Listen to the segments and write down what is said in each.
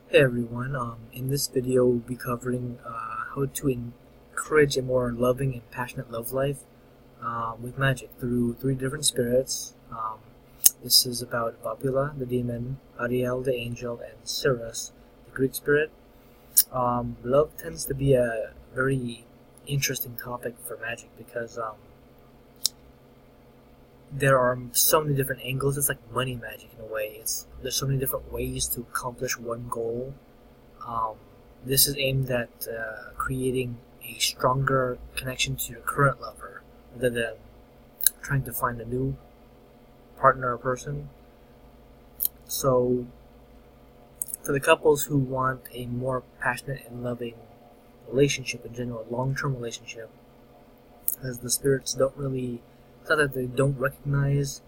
Hey everyone, in this video we'll be covering how to encourage a more loving and passionate love life with magic through three different spirits. This is about Vapula, the demon, Ariel, the angel, and Cirrus, the Greek spirit. Love tends to be a very interesting topic for magic because there are so many different angles. It's like money magic in a way. There's so many different ways to accomplish one goal. Um, this is aimed at creating a stronger connection to your current lover, rather than trying to find a new partner or person. So, for the couples who want a more passionate and loving relationship in general, long-term relationship, as the spirits don't really, it's not that they don't recognize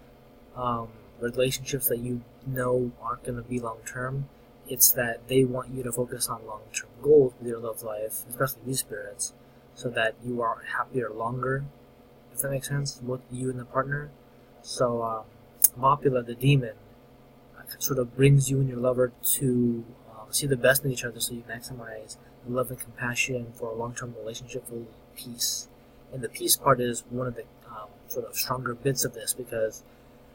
um, relationships that you know aren't going to be long-term. It's that they want you to focus on long-term goals with your love life, especially these spirits, so that you are happier longer, if that makes sense, both you and the partner. So, Mopula, the demon, sort of brings you and your lover to see the best in each other so you maximize the love and compassion for a long-term relationship full of peace. And the peace part is one of the sort of stronger bits of this, because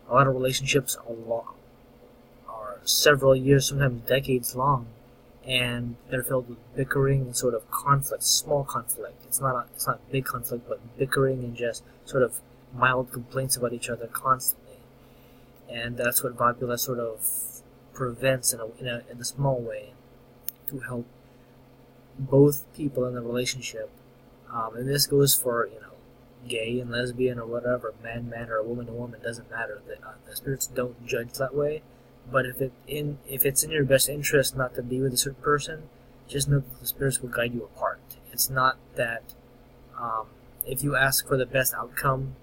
a lot of relationships are several years, sometimes decades long, and they're filled with bickering and sort of conflict, small conflict. It's not big conflict, but bickering and just sort of mild complaints about each other constantly. And that's what Vapula sort of prevents in a small way, to help both people in the relationship. And this goes for gay and lesbian or whatever, man or woman to woman, doesn't matter. The spirits don't judge that way. But if it's in your best interest not to be with a certain person, just know that the spirits will guide you apart. It's not that if you ask for the best outcome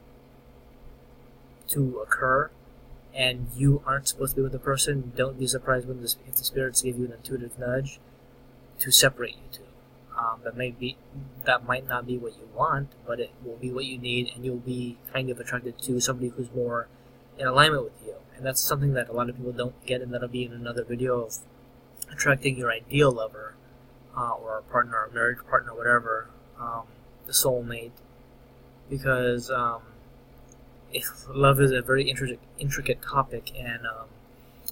to occur and you aren't supposed to be with the person, don't be surprised if the spirits give you an intuitive nudge to separate you two. That might not be what you want, but it will be what you need, and you'll be kind of attracted to somebody who's more in alignment with you. And that's something that a lot of people don't get, and that'll be in another video of attracting your ideal lover, or a partner, or marriage partner, whatever, the soulmate. Because love is a very intricate topic, and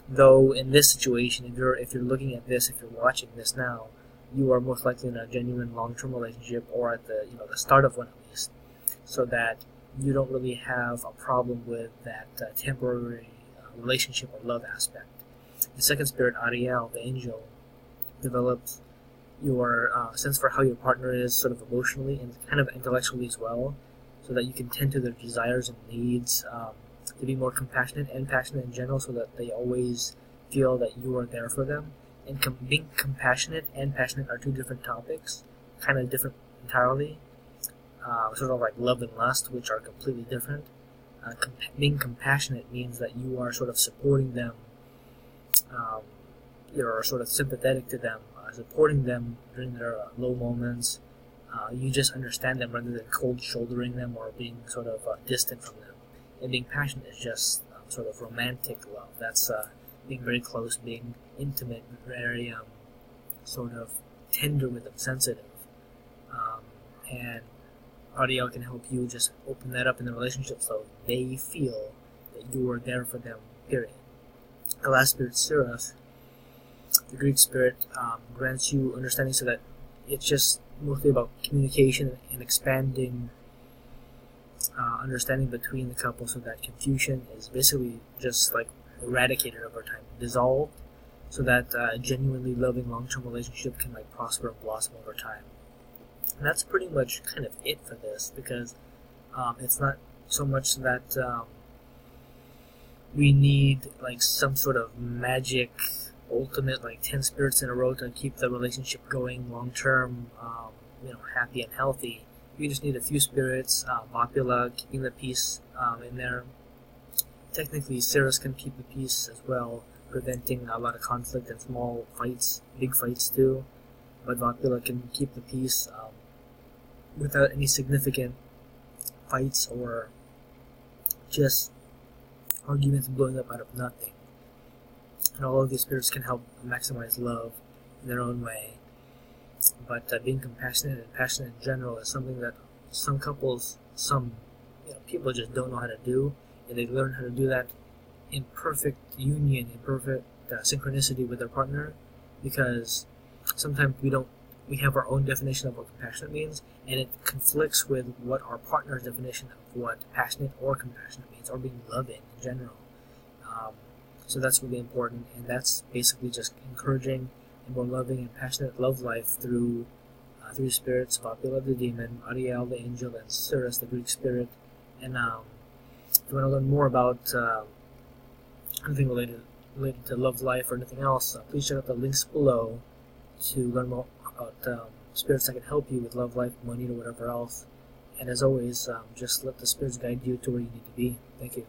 though in this situation, if you're looking at this, if you're watching this now, you are most likely in a genuine long-term relationship, or at the start of one at least, so that you don't really have a problem with that temporary relationship or love aspect. The second spirit, Ariel, the angel, develops your sense for how your partner is, sort of emotionally and kind of intellectually as well, so that you can tend to their desires and needs, to be more compassionate and passionate in general, so that they always feel that you are there for them. And being compassionate and passionate are two different topics, kind of different entirely, sort of like love and lust, which are completely different. Being compassionate means that you are sort of supporting them, you're sort of sympathetic to them, supporting them during their low moments. You just understand them rather than cold shouldering them or being sort of distant from them. And being passionate is just sort of romantic love. That's being very close, being intimate, very sort of tender with them, sensitive. And Ariel can help you just open that up in the relationship so they feel that you are there for them, period. The last spirit, Cirrus, the Greek spirit, grants you understanding, so that it's just mostly about communication and expanding understanding between the couple, so that confusion is basically just like eradicated over time, dissolved, so that a genuinely loving long-term relationship can like prosper and blossom over time. And that's pretty much kind of it for this, because it's not so much that we need like some sort of magic ultimate, like 10 spirits in a row to keep the relationship going long-term, happy and healthy. You just need a few spirits, Vapula keeping the peace in there. Technically, Cirrus can keep the peace as well, preventing a lot of conflict and small fights, big fights too. But Vapula can keep the peace without any significant fights or just arguments blowing up out of nothing. And all of these spirits can help maximize love in their own way. But being compassionate and passionate in general is something that some couples, some people just don't know how to do, and they learn how to do that in perfect union, in perfect synchronicity with their partner, because sometimes we have our own definition of what compassionate means, and it conflicts with what our partner's definition of what passionate or compassionate means, or being loving in general. So that's really important, and that's basically just encouraging a more loving and passionate love life through three spirits: Vapila the demon, Ariel the angel, and Cirrus the Greek spirit. And if you want to learn more about anything related to love life or anything else, please check out the links below to learn more about spirits that can help you with love life, money, or whatever else. And as always, just let the spirits guide you to where you need to be. Thank you.